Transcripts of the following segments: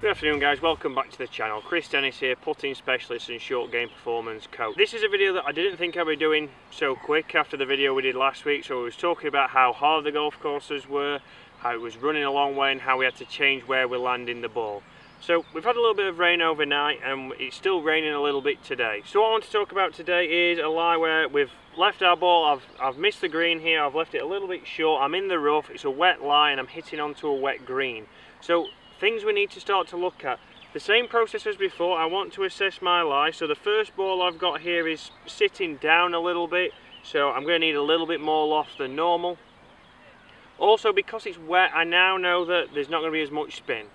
Good afternoon guys, welcome back to the channel. Chris Dennis here, putting specialist and short game performance coach. This is a video that I didn't think I'd be doing so quick after the video we did last week. So I was talking about how hard the golf courses were, how it was running a long way and how we had to change where we're landing the ball. So we've had a little bit of rain overnight and it's still raining a little bit today. So what I want to talk about today is a lie where we've left our ball, I've missed the green here, I've left it a little bit short, I'm in the rough, it's a wet lie and I'm hitting onto a wet green. So things we need to start to look at. The same process as before, I want to assess my lie. So the first ball I've got here is sitting down a little bit, so I'm going to need a little bit more loft than normal. Also, because it's wet, I now know that there's not going to be as much spin.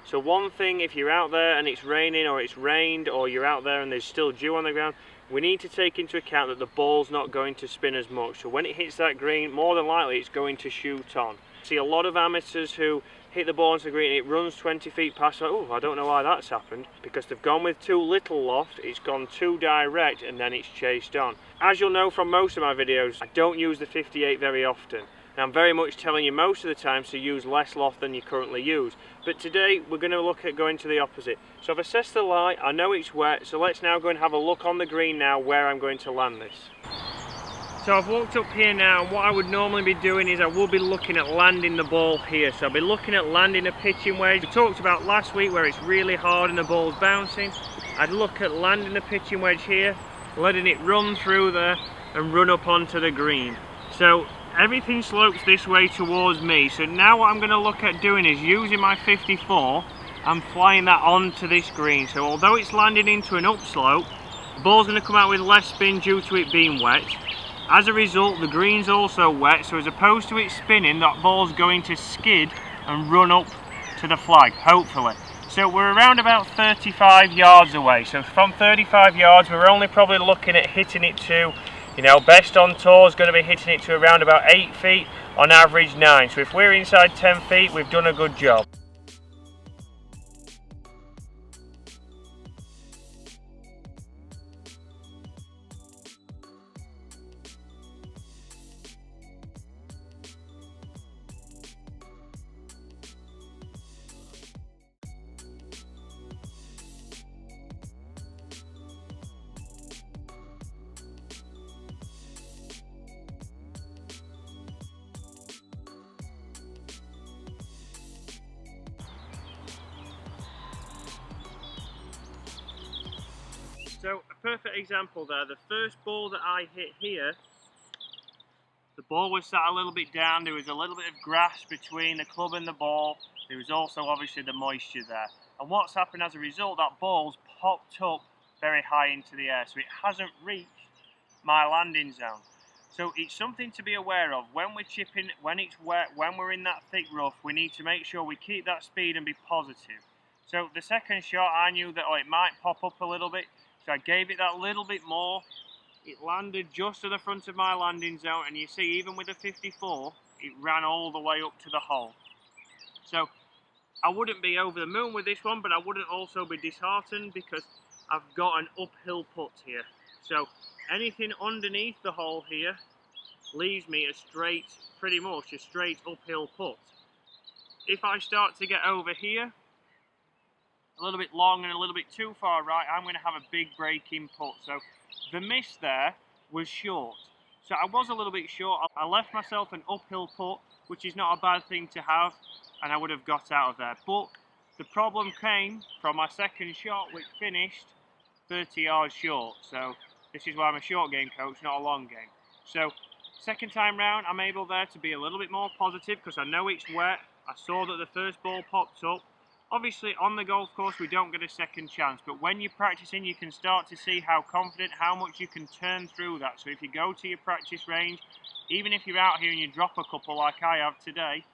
So one thing, if you're out there and it's raining or it's rained or you're out there and there's still dew on the ground, we need to take into account that the ball's not going to spin as much. So when it hits that green, more than likely it's going to shoot on. See a lot of amateurs who hit the ball onto the green, it runs 20 feet past, like, oh, I don't know why that's happened, because they've gone with too little loft, it's gone too direct and then it's chased on. As you'll know from most of my videos, I don't use the 58 very often. And I'm very much telling you most of the time to use less loft than you currently use. But today we're going to look at going to the opposite. So I've assessed the lie, I know it's wet, so let's now go and have a look on the green now where I'm going to land this. So I've walked up here now, and what I would normally be doing is I would be looking at landing the ball here. So I'll be looking at landing a pitching wedge. We talked about last week where it's really hard and the ball's bouncing. I'd look at landing the pitching wedge here, letting it run through there and run up onto the green. So everything slopes this way towards me. So now what I'm going to look at doing is using my 54 and flying that onto this green. So although it's landing into an upslope, the ball's going to come out with less spin due to it being wet. As a result, the green's also wet, so as opposed to it spinning, that ball's going to skid and run up to the flag, hopefully. So we're around about 35 yards away. So from 35 yards, we're only probably looking at hitting it to, best on tour is going to be hitting it to around about 8 feet, on average 9. So if we're inside 10 feet, we've done a good job. So a perfect example there, the first ball that I hit here, the ball was sat a little bit down, there was a little bit of grass between the club and the ball, there was also obviously the moisture there. And what's happened as a result, that ball's popped up very high into the air, so it hasn't reached my landing zone. So it's something to be aware of. When we're chipping, when it's wet, when we're in that thick rough, we need to make sure we keep that speed and be positive. So the second shot, I knew that it might pop up a little bit, so I gave it that little bit more. It landed just to the front of my landing zone, and you see, even with the 54, it ran all the way up to the hole. So I wouldn't be over the moon with this one, but I wouldn't also be disheartened because I've got an uphill putt here. So anything underneath the hole here leaves me a straight, pretty much a straight uphill putt. If I start to get over here, a little bit long and a little bit too far right, I'm going to have a big breaking putt. So the miss there was short. So I was a little bit short. I left myself an uphill putt, which is not a bad thing to have, and I would have got out of there. But the problem came from my second shot, which finished 30 yards short. So this is why I'm a short game coach, not a long game. So second time round, I'm able there to be a little bit more positive because I know it's wet. I saw that the first ball popped up. Obviously on the golf course we don't get a second chance, but when you're practicing you can start to see how confident, how much you can turn through that. So if you go to your practice range, even if you're out here and you drop a couple like I have today,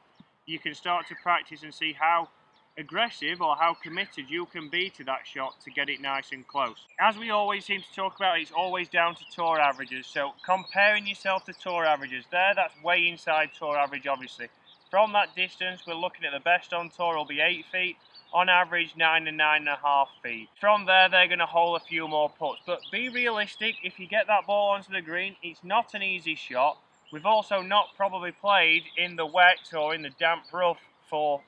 you can start to practice and see how aggressive or how committed you can be to that shot to get it nice and close. As we always seem to talk about, it's always down to tour averages. So comparing yourself to tour averages, that's way inside tour average obviously. From that distance, we're looking at the best on tour will be 8 feet, on average 9 and 9.5 feet. From there, they're going to hole a few more putts. But be realistic, if you get that ball onto the green, it's not an easy shot. We've also not probably played in the wet or in the damp rough for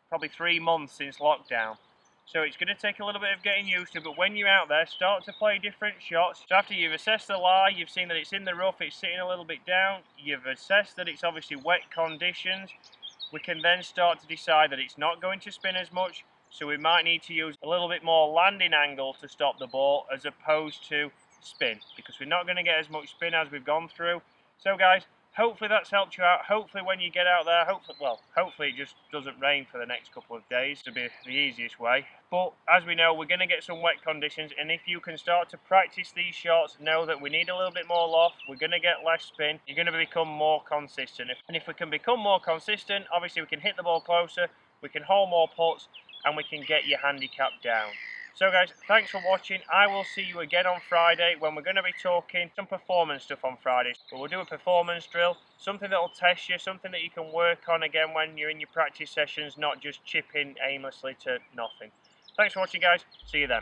probably 3 months since lockdown. So it's going to take a little bit of getting used to, but when you're out there, start to play different shots. So after you've assessed the lie, you've seen that it's in the rough, it's sitting a little bit down, you've assessed that it's obviously wet conditions, we can then start to decide that it's not going to spin as much, so we might need to use a little bit more landing angle to stop the ball as opposed to spin, because we're not going to get as much spin as we've gone through. So guys, hopefully that's helped you out. Hopefully when you get out there, hopefully it just doesn't rain for the next couple of days to be the easiest way. But as we know, we're going to get some wet conditions, and if you can start to practice these shots, know that we need a little bit more loft, we're going to get less spin, you're going to become more consistent. And if we can become more consistent, obviously we can hit the ball closer, we can hold more putts, and we can get your handicap down. So guys, thanks for watching. I will see you again on Friday when we're going to be talking some performance stuff on Friday. But we'll do a performance drill, something that will test you, something that you can work on again when you're in your practice sessions, not just chipping aimlessly to nothing. Thanks for watching guys, see you then.